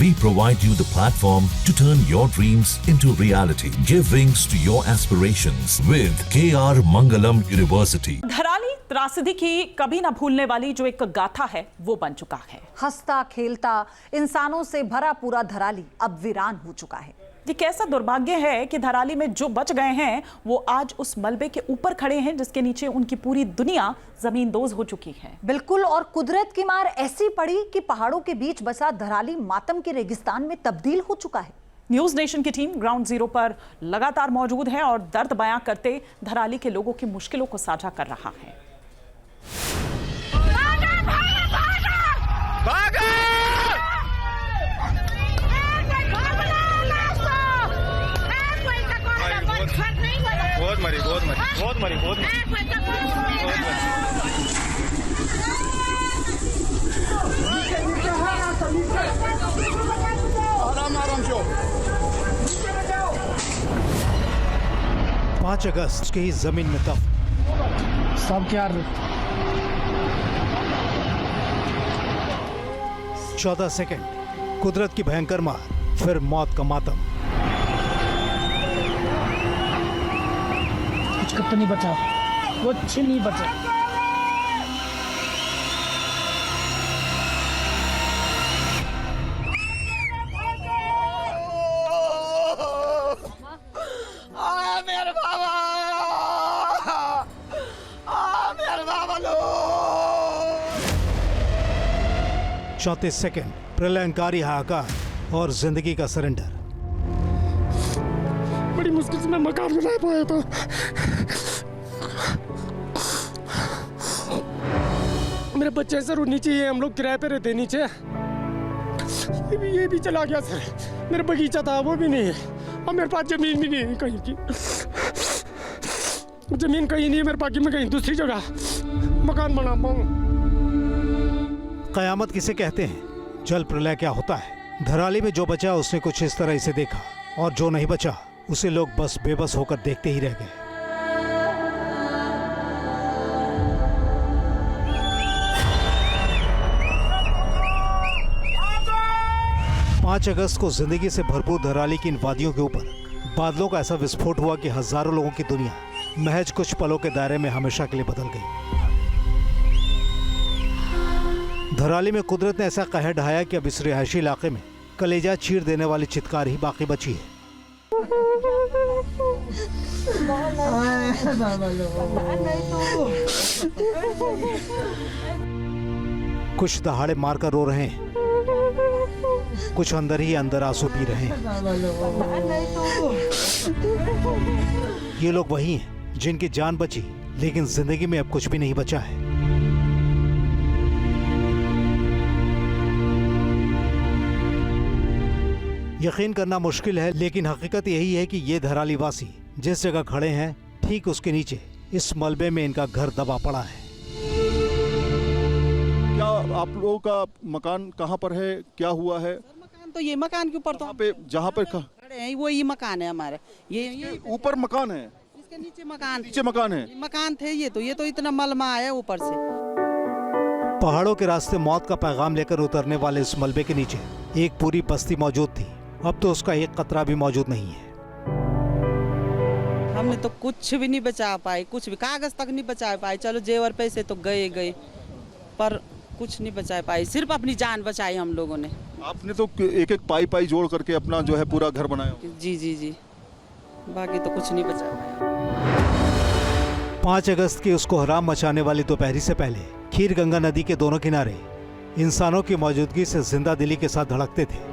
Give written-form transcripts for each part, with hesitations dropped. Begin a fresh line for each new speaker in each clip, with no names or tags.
We provide you the platform to turn your dreams into reality. Give wings to your aspirations with KR Mangalam University.
Dharali त्रासदी की कभी न भूलने वाली जो एक गाथा है वो बन चुका है।
हंसता खेलता इंसानों से भरा पूरा धराली अब वीरान हो चुका है।
ये कैसा दुर्भाग्य है कि धराली में जो बच गए हैं वो आज उस मलबे के ऊपर खड़े हैं जिसके नीचे उनकी पूरी दुनिया जमींदोज हो चुकी है।
बिल्कुल, और कुदरत की मार ऐसी पड़ी कि पहाड़ों के बीच बसा धराली मातम के रेगिस्तान में तब्दील हो चुका है।
न्यूज नेशन की टीम ग्राउंड जीरो पर लगातार मौजूद है और दर्द बयां करते धराली के लोगों की मुश्किलों को साझा कर रहा है।
बहुत मरी। आराम से
5 अगस्त की जमीन में दफन
सब क्या
14 सेकंड कुदरत की भयंकर मार, फिर मौत का मातम।
कुछ नहीं बचा, कुछ नहीं बचा। मेरे बाबा लो।
34 सेकंड प्रलयंकारी हाहाकार और जिंदगी का सरेंडर।
बड़ी मुश्किल से मैं मकान बना पाया था। मेरे बच्चे सर नीचे ही, हम लोग किराए पे रहते नीचे। ये भी चला गया सर। मेरा बगीचा था वो भी नहीं है और मेरे पास जमीन भी नहीं है कहीं की। जमीन कहीं नहीं है मेरे पास, मैं कहीं दूसरी जगह मकान बना पाऊँ।
कयामत किसे कहते हैं? जल प्रलय क्या होता है? धराली में जो बचा उसने कुछ इस तरह इसे देखा, और जो नहीं बचा उसे लोग बस बेबस होकर देखते ही रह गए। पाँच अगस्त को जिंदगी से भरपूर धराली की इन वादियों के ऊपर बादलों का ऐसा विस्फोट हुआ कि हजारों लोगों की दुनिया महज कुछ पलों के दायरे में हमेशा के लिए बदल गई। धराली में कुदरत ने ऐसा कहर ढाया कि अब इस रिहायशी इलाके में कलेजा चीर देने वाली चित्कार ही बाकी बची है। कुछ दहाड़े मारकर रो रहे हैं, कुछ अंदर ही अंदर आंसू पी रहे हैं। ये लोग वही हैं जिनकी जान बची लेकिन जिंदगी में अब कुछ भी नहीं बचा है। यकीन करना मुश्किल है लेकिन हकीकत यही है कि ये धराली वासी जिस जगह खड़े हैं ठीक उसके नीचे इस मलबे में इनका घर दबा पड़ा है।
क्या आप लोगों का मकान कहाँ पर है? क्या हुआ है?
मकान तो ये मकान के ऊपर तो
पे जहाँ पे
खड़े हैं वो ये मकान है हमारे। ये
ऊपर मकान है,
इसके नीचे
मकान है।
मकान थे ये तो इतना मलमा आया ऊपर से।
पहाड़ों के रास्ते मौत का पैगाम लेकर उतरने वाले इस मलबे के नीचे एक पूरी बस्ती मौजूद थी। अब तो उसका एक कतरा भी मौजूद नहीं है।
हमने तो कुछ भी नहीं बचा पाए, कुछ भी कागज तक नहीं बचा पाए। चलो जेवर पैसे तो गए पर कुछ नहीं बचा पाए, सिर्फ अपनी जान बचाई हम लोगों ने।
आपने तो एक पाई जोड़ करके अपना जो है पूरा घर बनाया।
जी, बाकी तो कुछ नहीं बचा पाया।
5 अगस्त की उसको हराम मचाने वाली दोपहरी से पहले खीर गंगा नदी के दोनों किनारे इंसानों की मौजूदगी से जिंदा दिली के साथ धड़कते थे।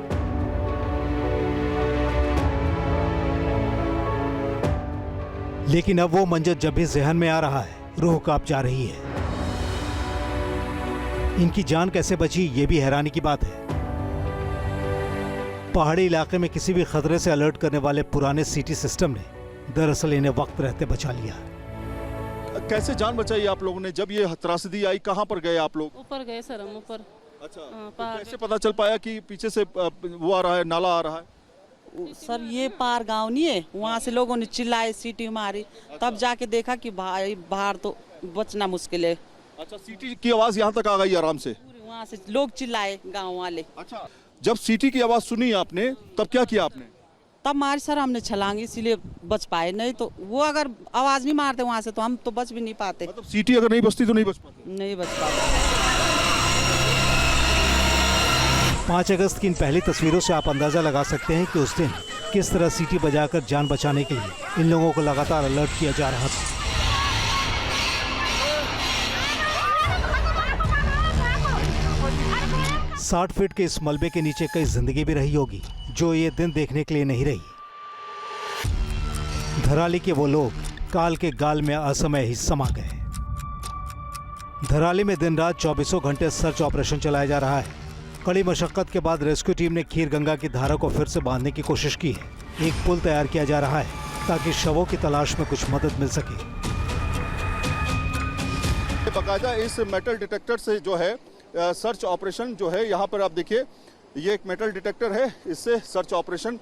लेकिन अब वो मंजर जब भी जहन में आ रहा है रूह कांप जा रही है। इनकी जान कैसे बची ये भी हैरानी की बात है। पहाड़ी इलाके में किसी भी खतरे से अलर्ट करने वाले पुराने सीटी सिस्टम ने दरअसल इन्हें वक्त रहते बचा लिया।
कैसे जान बचाई आप लोगों ने? जब ये त्रासदी आई कहाँ पर गए आप लोग?
ऊपर गए सर हम ऊपर।
अच्छा, तो कैसे पता चल पाया कि पीछे से वो आ रहा है, नाला आ रहा है?
सर ये पार गांव नहीं है, वहाँ से लोगों ने चिल्लाए, सीटी मारी, तब जाके देखा कि भाई बाहर तो बचना मुश्किल है।
अच्छा, सीटी की आवाज यहाँ तक आ गई आराम से?
वहाँ से लोग चिल्लाए गांव वाले।
अच्छा, जब सीटी की आवाज सुनी आपने तब क्या किया आपने?
तब मारी सर हमने छलांग, इसीलिए बच पाए, नहीं तो वो अगर आवाज नहीं मारते वहां से तो हम तो बच भी नहीं पाते।
मतलब सीटी अगर नहीं बजती तो नहीं बच पाते?
नहीं बच पाते।
5 अगस्त की इन पहली तस्वीरों से आप अंदाजा लगा सकते हैं कि उस दिन किस तरह सीटी बजाकर जान बचाने के लिए इन लोगों को लगातार अलर्ट किया जा रहा था। साठ फीट के इस मलबे के नीचे कई जिंदगी भी रही होगी जो ये दिन देखने के लिए नहीं रही। धराली के वो लोग काल के गाल में असमय ही समा गए। धराली में दिन रात 24 घंटे सर्च ऑपरेशन चलाया जा रहा है। कड़ी मशक्कत के बाद रेस्क्यू टीम ने खीर गंगा की धारा को फिर से बांधने की कोशिश की है। एक पुल तैयार किया जा रहा है ताकि शवों की तलाश में कुछ मदद मिल सके।
बाकायदा इस मेटल डिटेक्टर से जो है सर्च ऑपरेशन जो है, यहाँ पर आप देखिए ये एक मेटल डिटेक्टर है, इससे सर्च ऑपरेशन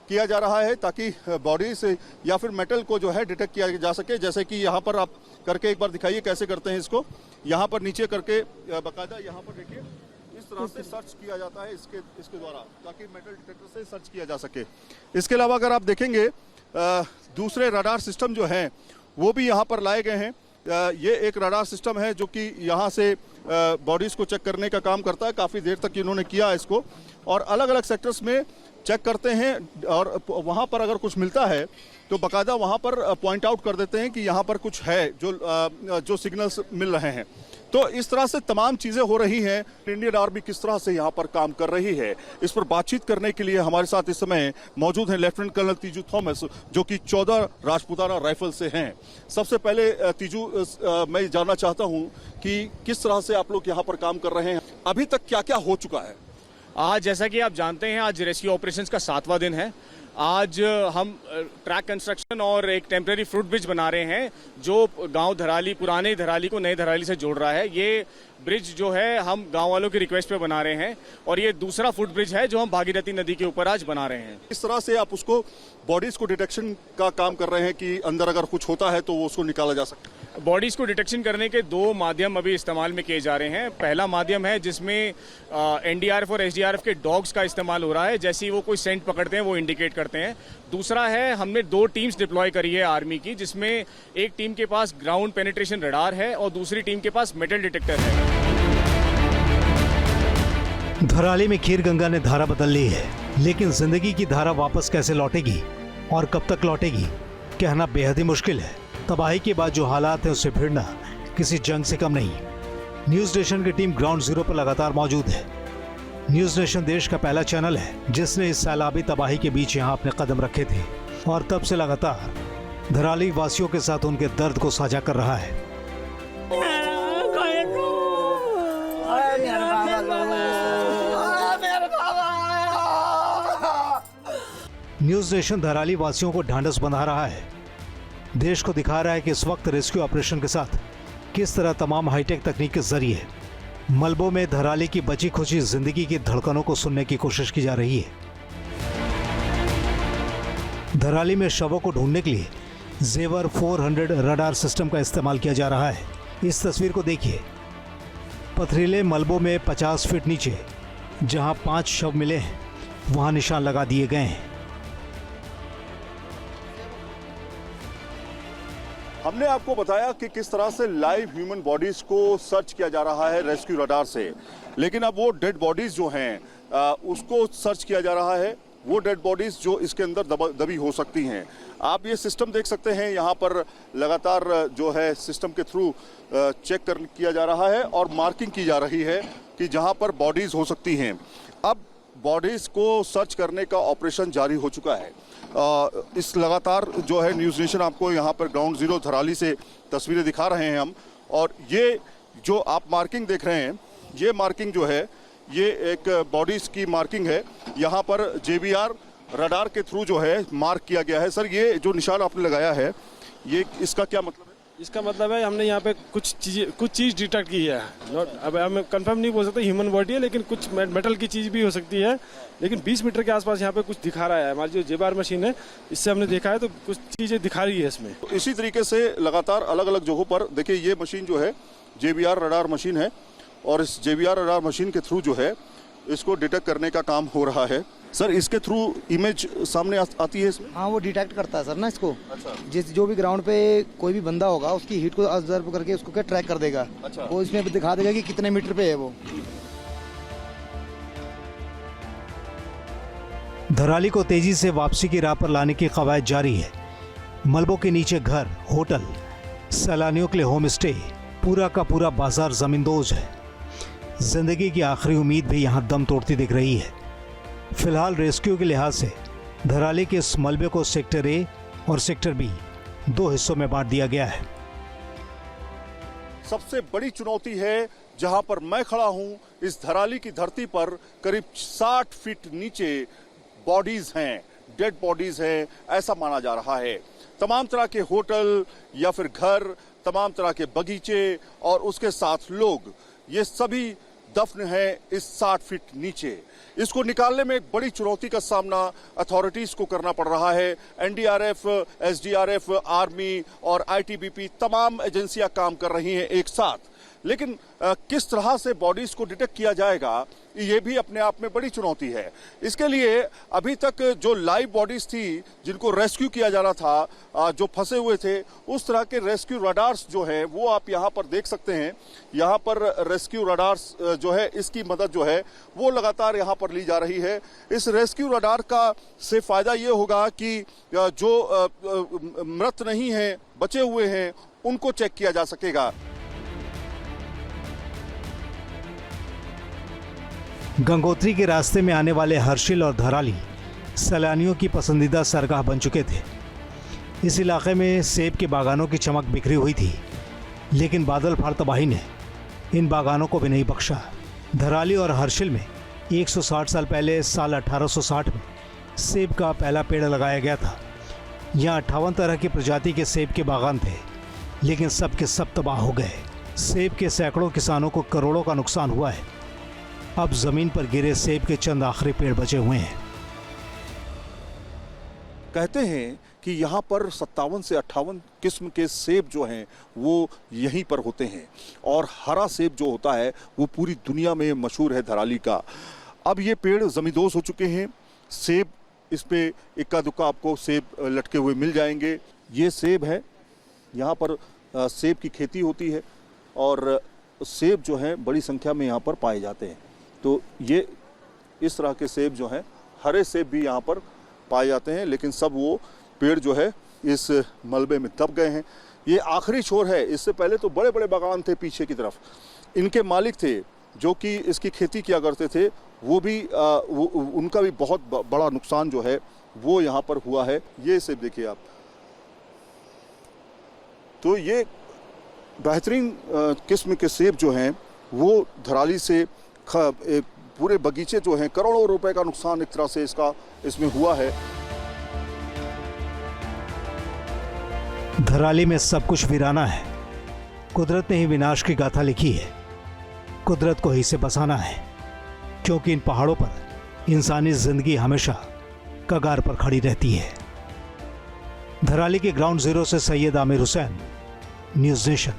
किया जा रहा है ताकि बॉडी से या फिर मेटल को जो है डिटेक्ट किया जा सके। जैसे कि यहाँ पर आप करके एक बार दिखाइए कैसे करते हैं इसको। यहाँ पर नीचे करके बाकायदा यहाँ पर देखिए इस तरह से सर्च किया जाता है इसके द्वारा, ताकि मेटल डिटेक्टर से सर्च किया जा सके। इसके अलावा अगर आप देखेंगे दूसरे रडार सिस्टम जो हैं वो भी यहाँ पर लाए गए हैं। ये एक रडार सिस्टम है जो कि यहाँ से बॉडीज़ को चेक करने का काम करता है। काफ़ी देर तक इन्होंने किया इसको और अलग अलग सेक्टर्स में चेक करते हैं और वहाँ पर अगर कुछ मिलता है तो बाकायदा वहाँ पर पॉइंट आउट कर देते हैं कि यहाँ पर कुछ है जो सिग्नल्स मिल रहे हैं। तो इस तरह से तमाम चीज़ें हो रही हैं। इंडियन आर्मी किस तरह से यहाँ पर काम कर रही है इस पर बातचीत करने के लिए हमारे साथ इस समय मौजूद हैं लेफ्टिनेंट कर्नल तीजू थॉमस, जो कि 14 राजपूताना राइफल से हैं। सबसे पहले तीजू, मैं जानना चाहता हूँ कि किस तरह से आप लोग यहाँ पर काम कर रहे हैं, अभी तक क्या क्या हो चुका है?
आज जैसा कि आप जानते हैं आज रेस्क्यू ऑपरेशंस का 7वां दिन है। आज हम ट्रैक कंस्ट्रक्शन और एक टेम्परेरी फ्रूट ब्रिज बना रहे हैं जो गांव धराली, पुराने धराली को नए धराली से जोड़ रहा है। ये ब्रिज जो है हम गांव वालों की रिक्वेस्ट पे बना रहे हैं और ये दूसरा फुट ब्रिज है जो हम भागीरथी नदी के ऊपर आज बना रहे हैं।
इस तरह से आप उसको बॉडीज को डिटेक्शन का काम कर रहे हैं कि अंदर अगर कुछ होता है तो वो उसको निकाला जा सकता है।
बॉडीज को डिटेक्शन करने के 2 माध्यम अभी इस्तेमाल में किए जा रहे हैं। पहला माध्यम है जिसमें एनडीआरएफ और एसडीआरएफ के डॉग्स का इस्तेमाल हो रहा है, जैसे ही वो कोई सेंट पकड़ते हैं वो इंडिकेट करते हैं। दूसरा है हमने 2 टीम्स डिप्लॉय करी है आर्मी की, जिसमें एक टीम के पास ग्राउंड पेनिट्रेशन रडार है और दूसरी टीम के पास मेटल डिटेक्टर है।
धराली में खीर गंगा ने धारा बदल ली है, लेकिन जिंदगी की धारा वापस कैसे लौटेगी और कब तक लौटेगी कहना बेहद ही मुश्किल है। तबाही के बाद जो हालात है उससे भिड़ना किसी जंग से कम नहीं। न्यूज नेशन की टीम ग्राउंड जीरो पर लगातार मौजूद है। न्यूज नेशन देश का पहला चैनल है जिसने इस सैलाबी तबाही के बीच यहाँ अपने कदम रखे थे और तब से लगातार धराली वासियों के साथ उनके दर्द को साझा कर रहा है। न्यूज नेशन धराली वासियों को ढांढस बंधा रहा है, देश को दिखा रहा है कि इस वक्त रेस्क्यू ऑपरेशन के साथ किस तरह तमाम हाईटेक तकनीक के जरिए मलबों में धराली की बची खुची जिंदगी की धड़कनों को सुनने की कोशिश की जा रही है। धराली में शवों को ढूंढने के लिए जेवर 400 रडार सिस्टम का इस्तेमाल किया जा रहा है। इस तस्वीर को देखिए, पथरीले मलबों में 50 फीट नीचे जहां 5 शव मिले हैं वहां निशान लगा दिए गए हैं।
हमने आपको बताया कि किस तरह से लाइव ह्यूमन बॉडीज को सर्च किया जा रहा है रेस्क्यू रडार से, लेकिन अब वो डेड बॉडीज जो हैं उसको सर्च किया जा रहा है, वो डेड बॉडीज जो इसके अंदर दबी हो सकती हैं। आप ये सिस्टम देख सकते हैं, यहाँ पर लगातार जो है सिस्टम के थ्रू चेक किया जा रहा है और मार्किंग की जा रही है कि जहाँ पर बॉडीज हो सकती हैं। अब बॉडीज को सर्च करने का ऑपरेशन जारी हो चुका है। इस लगातार जो है न्यूज़ नेशन आपको यहाँ पर ग्राउंड जीरो धराली से तस्वीरें दिखा रहे हैं हम, और ये जो आप मार्किंग देख रहे हैं ये मार्किंग जो है ये एक बॉडीज की मार्किंग है। यहाँ पर JBR रडार के थ्रू जो है मार्क किया गया है। सर, ये जो निशान आपने लगाया है ये इसका क्या मतलब है?
इसका मतलब है हमने यहाँ पे कुछ चीज़ डिटेक्ट की है। अब हम कंफर्म नहीं बोल सकते ह्यूमन बॉडी है, लेकिन कुछ मेटल की चीज़ भी हो सकती है। लेकिन 20 मीटर के आसपास यहाँ पे कुछ दिखा रहा है। हमारी जो JBR मशीन है इससे हमने देखा है तो कुछ चीज़ें दिखा रही है इसमें।
तो इसी तरीके से लगातार अलग अलग जगहों पर देखिए, ये मशीन जो है JBR रडार मशीन है और इस JBR रडार मशीन के थ्रू जो है इसको डिटेक्ट करने का काम हो रहा है। सर, इसके थ्रू इमेज सामने आती है इसमें?
हाँ, वो डिटेक्ट करता है सर ना इसको।
अच्छा।
जो भी ग्राउंड पे कोई भी बंदा होगा उसकी हीट को ऑब्जर्व करके उसको क्या ट्रैक कर देगा।
अच्छा।
वो इसमें दिखा देगा कि कितने मीटर पे है वो।
धराली को तेजी से वापसी की राह पर लाने की कवायद जारी है। मलबों के नीचे घर, होटल, सैलानियों के लिए होम स्टे, पूरा का पूरा बाजार जमींदोज है। जिंदगी की आखिरी उम्मीद भी यहाँ दम तोड़ती दिख रही है। फिलहाल रेस्क्यू के लिहाज से धराली के इस मलबे को सेक्टर ए और सेक्टर बी 2 हिस्सों में बांट दिया गया है।
सबसे बड़ी चुनौती है जहां पर मैं खड़ा हूं, इस धराली की धरती पर करीब 60 फीट नीचे बॉडीज हैं, डेड बॉडीज हैं, ऐसा माना जा रहा है। तमाम तरह के होटल या फिर घर, तमाम तरह के बगीचे और उसके साथ लोग, ये सभी दफन है इस 60 फीट नीचे। इसको निकालने में एक बड़ी चुनौती का सामना अथॉरिटीज को करना पड़ रहा है। एनडीआरएफ, एसडीआरएफ, आर्मी और आईटीबीपी तमाम एजेंसियां काम कर रही हैं एक साथ, लेकिन किस तरह से बॉडीज को डिटेक्ट किया जाएगा, ये भी अपने आप में बड़ी चुनौती है। इसके लिए अभी तक जो लाइव बॉडीज थी जिनको रेस्क्यू किया जा रहा था, जो फंसे हुए थे, उस तरह के रेस्क्यू रडार्स जो है वो आप यहाँ पर देख सकते हैं। यहाँ पर रेस्क्यू रडार्स जो है, इसकी मदद जो है वो लगातार यहाँ पर ली जा रही है। इस रेस्क्यू रडार का से फायदा ये होगा कि जो मृत नहीं है, बचे हुए हैं, उनको चेक किया जा सकेगा।
गंगोत्री के रास्ते में आने वाले हर्षिल और धराली सैलानियों की पसंदीदा सरगाह बन चुके थे। इस इलाके में सेब के बागानों की चमक बिखरी हुई थी, लेकिन बादल फाड़ तबाही ने इन बागानों को भी नहीं बख्शा। धराली और हर्षिल में 160 साल पहले साल 1860 में सेब का पहला पेड़ लगाया गया था। यहाँ 58 तरह की प्रजाति के सेब के बागान थे, लेकिन सब के सब तबाह हो गए। सेब के सैकड़ों किसानों को करोड़ों का नुकसान हुआ है। अब जमीन पर गिरे सेब के चंद आखिरी पेड़ बचे हुए हैं।
कहते हैं कि यहाँ पर 57 से 58 किस्म के सेब जो हैं वो यहीं पर होते हैं, और हरा सेब जो होता है वो पूरी दुनिया में मशहूर है धराली का। अब ये पेड़ जमींदोज हो चुके हैं। सेब, इस पे इक्का दुक्का आपको सेब लटके हुए मिल जाएंगे। ये सेब है, यहाँ पर सेब की खेती होती है और सेब जो है बड़ी संख्या में यहाँ पर पाए जाते हैं। तो ये इस तरह के सेब जो हैं, हरे सेब भी यहाँ पर पाए जाते हैं, लेकिन सब वो पेड़ जो है इस मलबे में दब गए हैं। ये आखिरी छोर है। इससे पहले तो बड़े बड़े बागान थे पीछे की तरफ, इनके मालिक थे जो कि इसकी खेती किया करते थे, वो भी उनका भी बहुत बड़ा नुकसान जो है वो यहाँ पर हुआ है। ये सेब देखिए आप, तो ये बेहतरीन किस्म के सेब जो हैं वो धराली से पूरे बगीचे जो हैं, करोड़ों रुपए का नुकसान एक तरह से इसमें हुआ है।
धराली में सब कुछ वीराना है। कुदरत ने ही विनाश की गाथा लिखी है। कुदरत को ही से बसाना है, क्योंकि इन पहाड़ों पर इंसानी जिंदगी हमेशा कगार पर खड़ी रहती है। धराली के ग्राउंड जीरो से सैयद आमिर हुसैन, न्यूज़ नेशन।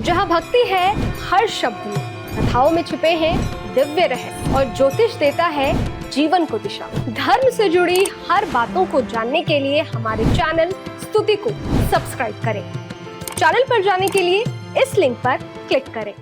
जहां भक्ति है हर शब्द में, कथाओं में छुपे हैं दिव्य रहस्य और ज्योतिष देता है जीवन को दिशा। धर्म से जुड़ी हर बातों को जानने के लिए हमारे चैनल स्तुति को सब्सक्राइब करें। चैनल पर जाने के लिए इस लिंक पर क्लिक करें।